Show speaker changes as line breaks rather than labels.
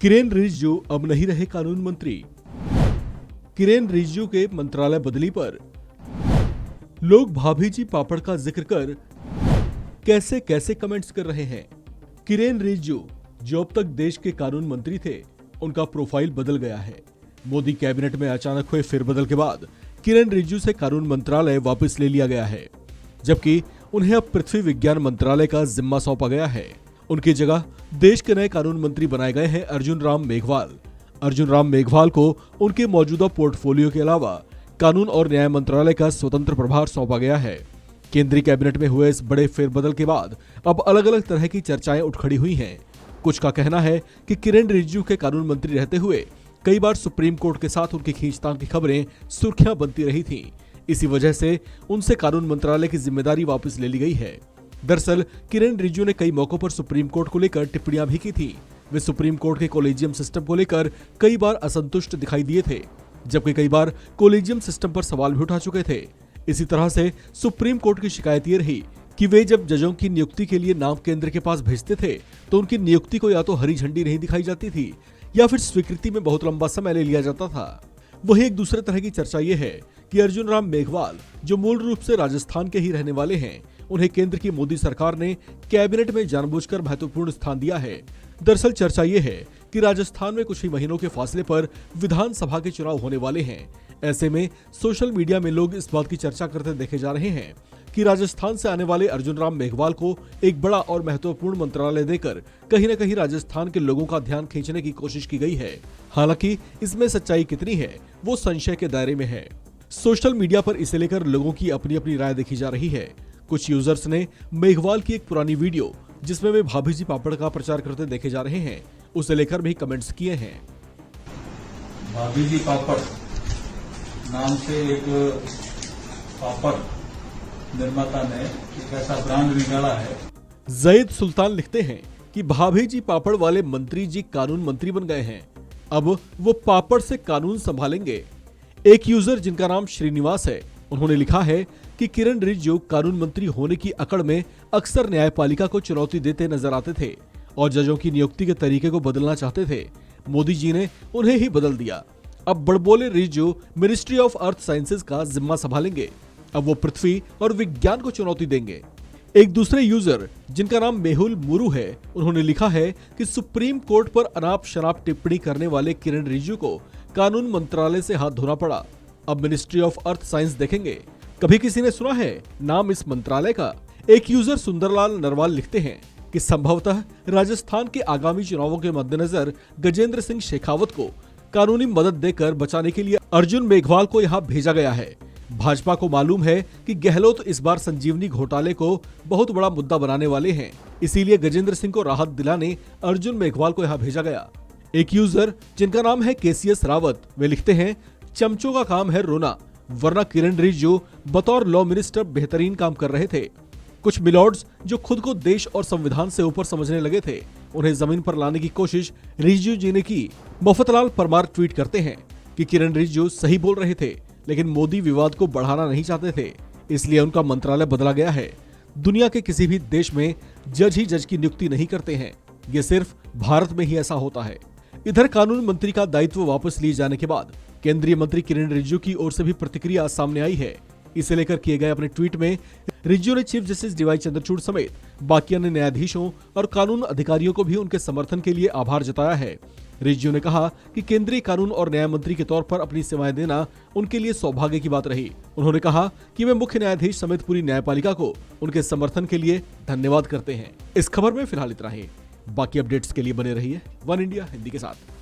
किरेन रिजिजू अब नहीं रहे कानून मंत्री। किरेन रिजिजू के मंत्रालय बदली पर लोग भाभी जी पापड़ का जिक्र कर कैसे कैसे कमेंट्स कर रहे हैं। किरेन रिजिजू जो अब तक देश के कानून मंत्री थे, उनका प्रोफाइल बदल गया है। मोदी कैबिनेट में अचानक हुए फेरबदल के बाद किरेन रिजिजू से कानून मंत्रालय वापस ले लिया गया है, जबकि उन्हें अब पृथ्वी विज्ञान मंत्रालय का जिम्मा सौंपा गया है। उनकी जगह देश के नए कानून मंत्री बनाए गए हैं अर्जुन राम मेघवाल। अर्जुन राम मेघवाल को उनके मौजूदा पोर्टफोलियो के अलावा कानून और न्याय मंत्रालय का स्वतंत्र प्रभार सौंपा गया है। केंद्रीय कैबिनेट में हुए इस बड़े फेरबदल के बाद अब अलग अलग तरह की चर्चाएं उठ खड़ी हुई हैं। कुछ का कहना है कि किरेन रिजिजू के कानून मंत्री रहते हुए कई बार सुप्रीम कोर्ट के साथ उनकी खींचतान की खबरें सुर्खियां बनती रही थीं। इसी वजह से उनसे कानून मंत्रालय की जिम्मेदारी वापस ले ली गई है। दरअसल किरेन रिजिजू ने कई मौकों पर सुप्रीम कोर्ट को लेकर टिप्पणियां भी की थी। वे सुप्रीम कोर्ट के कॉलेजियम सिस्टम को लेकर कई बार असंतुष्ट दिखाई दिए थे, जबकि कई बार कॉलेजियम सिस्टम पर सवाल भी उठा चुके थे। इसी तरह से सुप्रीम कोर्ट की शिकायत ये रही कि वे जब जजों की नियुक्ति के लिए नाम केंद्र के पास भेजते थे तो उनकी नियुक्ति को या तो हरी झंडी नहीं दिखाई जाती थी या फिर स्वीकृति में बहुत लंबा समय ले लिया जाता था। वही एक दूसरे तरह की चर्चा ये है कि अर्जुन राम मेघवाल, जो मूल रूप से राजस्थान के ही रहने वाले हैं, उन्हें केंद्र की मोदी सरकार ने कैबिनेट में जानबूझकर महत्वपूर्ण स्थान दिया है। दरअसल चर्चा ये है कि राजस्थान में कुछ ही महीनों के फासले पर विधानसभा के चुनाव होने वाले हैं। ऐसे में सोशल मीडिया में लोग इस बात की चर्चा करते देखे जा रहे हैं कि राजस्थान से आने वाले अर्जुन राम मेघवाल को एक बड़ा और महत्वपूर्ण मंत्रालय देकर कहीं न कहीं राजस्थान के लोगों का ध्यान खींचने की कोशिश की गई है। हालांकि इसमें सच्चाई कितनी है वो संशय के दायरे में है। सोशल मीडिया पर इसे लेकर लोगों की अपनी अपनी राय देखी जा रही है। कुछ यूजर्स ने मेघवाल की एक पुरानी वीडियो जिसमें वे भाभी जी पापड़ का प्रचार करते देखे जा रहे हैं, उसे लेकर भी कमेंट्स किए हैं।
भाभी जी पापड़ नाम से एक पापड़ निर्माता ने एक ऐसा ब्रांड निकाला है।
जैद सुल्तान लिखते हैं कि भाभी जी पापड़ वाले मंत्री जी कानून मंत्री बन गए हैं, अब वो पापड़ से कानून संभालेंगे। एक यूजर जिनका नाम श्रीनिवास है, उन्होंने लिखा है कि किरेन रिजिजू कानून मंत्री होने की अकड़ में अक्सर न्यायपालिका को चुनौती देते नजर आते थे और जजों की नियुक्ति के तरीके को बदलना चाहते थे। मोदी जी ने उन्हें ही बदल दिया। अब बड़बोले Rijiju ministry of earth sciences का जिम्मा संभालेंगे। अब वो पृथ्वी और विज्ञान को चुनौती देंगे। एक दूसरे यूजर जिनका नाम मेहुल मुरू है, उन्होंने लिखा है कि सुप्रीम कोर्ट पर अनाप शनाप टिप्पणी करने वाले किरेन रिजिजू को कानून मंत्रालय से हाथ धोना पड़ा। अब मिनिस्ट्री ऑफ अर्थ साइंस देखेंगे। कभी किसी ने सुना है नाम इस मंत्रालय का? एक यूजर सुंदरलाल नरवाल लिखते हैं कि संभवतः राजस्थान के आगामी चुनावों के मद्देनजर गजेंद्र सिंह शेखावत को कानूनी मदद देकर बचाने के लिए अर्जुन मेघवाल को यहां भेजा गया है। भाजपा को मालूम है कि गहलोत इस बार संजीवनी घोटाले को बहुत बड़ा मुद्दा बनाने वाले हैं, इसीलिए गजेंद्र सिंह को राहत दिलाने अर्जुन मेघवाल को यहां भेजा गया। एक यूजर जिनका नाम है केसीएस रावत, वे लिखते हैं चमचों का काम है रोना, वरना किरेन रिजिजू बतौर लॉ मिनिस्टर बेहतरीन काम कर रहे थे। कुछ मिलॉर्ड्स जो खुद को देश और संविधान से ऊपर समझने लगे थे, उन्हें जमीन पर लाने की कोशिश रिजिजू जी ने की। मफतलाल परमार ट्वीट करते हैं कि किरेन रिजिजू सही बोल रहे थे, लेकिन मोदी विवाद को बढ़ाना नहीं चाहते थे, इसलिए उनका मंत्रालय बदला गया है। दुनिया के किसी भी देश में जज ही जज की नियुक्ति नहीं करते हैं, ये सिर्फ भारत में ही ऐसा होता है। इधर कानून मंत्री का दायित्व वापस लिए जाने के बाद केंद्रीय मंत्री किरेन रिजिजू की ओर से भी प्रतिक्रिया सामने आई है। इसे लेकर किए गए अपने ट्वीट में रिजिजू ने चीफ जस्टिस डीवाई चंद्रचूड़ समेत बाकी अन्य न्यायाधीशों और कानून अधिकारियों को भी उनके समर्थन के लिए आभार जताया है। रिजिजू ने कहा कि केंद्रीय कानून और न्याय मंत्री के तौर पर अपनी सेवाएं देना उनके लिए सौभाग्य की बात रही। उन्होंने कहा कि वे मुख्य न्यायाधीश समेत पूरी न्यायपालिका को उनके समर्थन के लिए धन्यवाद करते हैं। इस खबर में फिलहाल इतना ही। बाकी अपडेट्स के लिए बने रहिए वन इंडिया हिंदी के साथ।